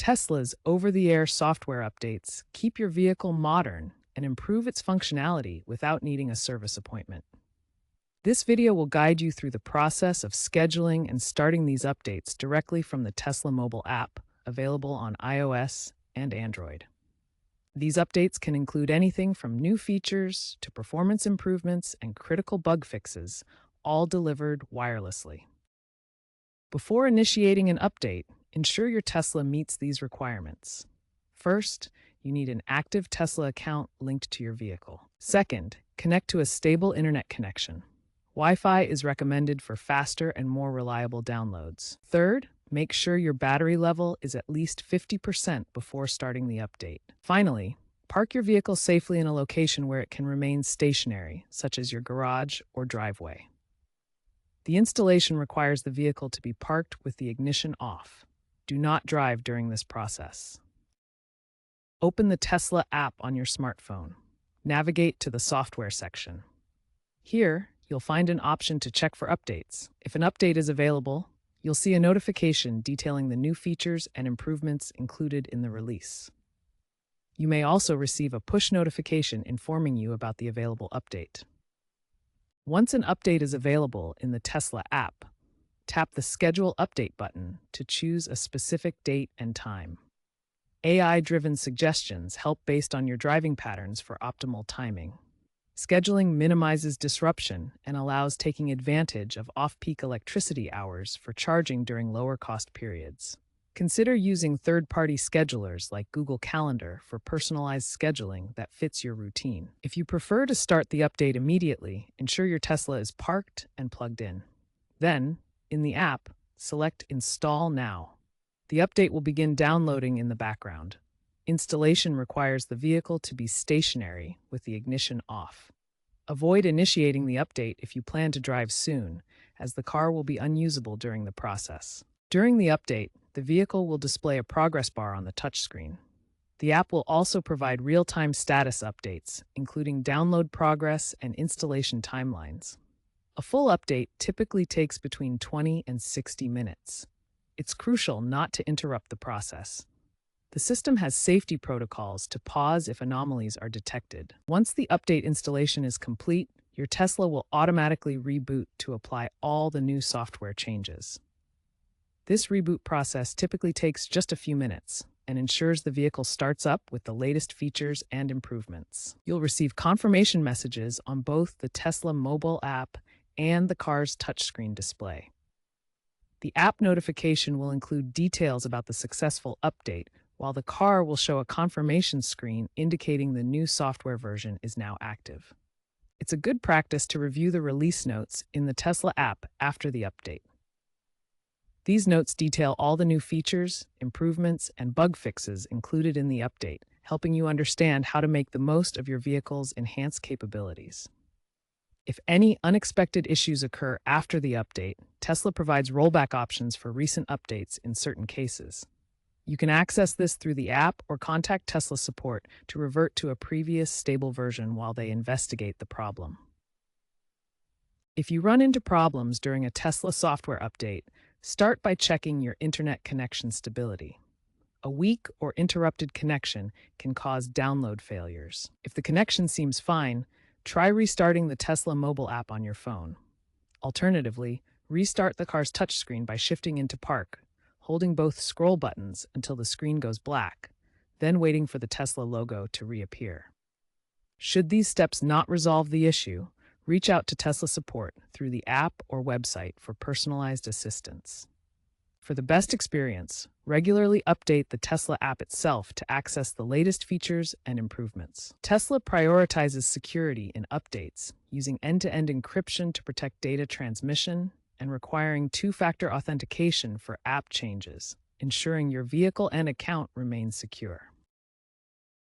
Tesla's over-the-air software updates keep your vehicle modern and improve its functionality without needing a service appointment. This video will guide you through the process of scheduling and starting these updates directly from the Tesla mobile app, available on iOS and Android. These updates can include anything from new features to performance improvements and critical bug fixes, all delivered wirelessly. Before initiating an update, ensure your Tesla meets these requirements. First, you need an active Tesla account linked to your vehicle. Second, connect to a stable internet connection. Wi-Fi is recommended for faster and more reliable downloads. Third, make sure your battery level is at least 50% before starting the update. Finally, park your vehicle safely in a location where it can remain stationary, such as your garage or driveway. The installation requires the vehicle to be parked with the ignition off. Do not drive during this process. Open the Tesla app on your smartphone. Navigate to the software section. Here, you'll find an option to check for updates. If an update is available, you'll see a notification detailing the new features and improvements included in the release. You may also receive a push notification informing you about the available update. Once an update is available in the Tesla app, tap the Schedule Update button to choose a specific date and time. AI-driven suggestions help based on your driving patterns for optimal timing. Scheduling minimizes disruption and allows taking advantage of off-peak electricity hours for charging during lower-cost periods. Consider using third-party schedulers like Google Calendar for personalized scheduling that fits your routine. If you prefer to start the update immediately, ensure your Tesla is parked and plugged in. Then, in the app, select Install Now. The update will begin downloading in the background. Installation requires the vehicle to be stationary with the ignition off. Avoid initiating the update if you plan to drive soon, as the car will be unusable during the process. During the update, the vehicle will display a progress bar on the touchscreen. The app will also provide real-time status updates, including download progress and installation timelines. A full update typically takes between 20 and 60 minutes. It's crucial not to interrupt the process. The system has safety protocols to pause if anomalies are detected. Once the update installation is complete, your Tesla will automatically reboot to apply all the new software changes. This reboot process typically takes just a few minutes and ensures the vehicle starts up with the latest features and improvements. You'll receive confirmation messages on both the Tesla mobile app and the car's touchscreen display. The app notification will include details about the successful update, while the car will show a confirmation screen indicating the new software version is now active. It's a good practice to review the release notes in the Tesla app after the update. These notes detail all the new features, improvements, and bug fixes included in the update, helping you understand how to make the most of your vehicle's enhanced capabilities. If any unexpected issues occur after the update, Tesla provides rollback options for recent updates in certain cases. You can access this through the app or contact Tesla support to revert to a previous stable version while they investigate the problem. If you run into problems during a Tesla software update, start by checking your internet connection stability. A weak or interrupted connection can cause download failures. If the connection seems fine, try restarting the Tesla mobile app on your phone. Alternatively, restart the car's touchscreen by shifting into park, holding both scroll buttons until the screen goes black, then waiting for the Tesla logo to reappear. Should these steps not resolve the issue, reach out to Tesla support through the app or website for personalized assistance. For the best experience, regularly update the Tesla app itself to access the latest features and improvements. Tesla prioritizes security in updates, using end-to-end encryption to protect data transmission and requiring two-factor authentication for app changes, ensuring your vehicle and account remain secure.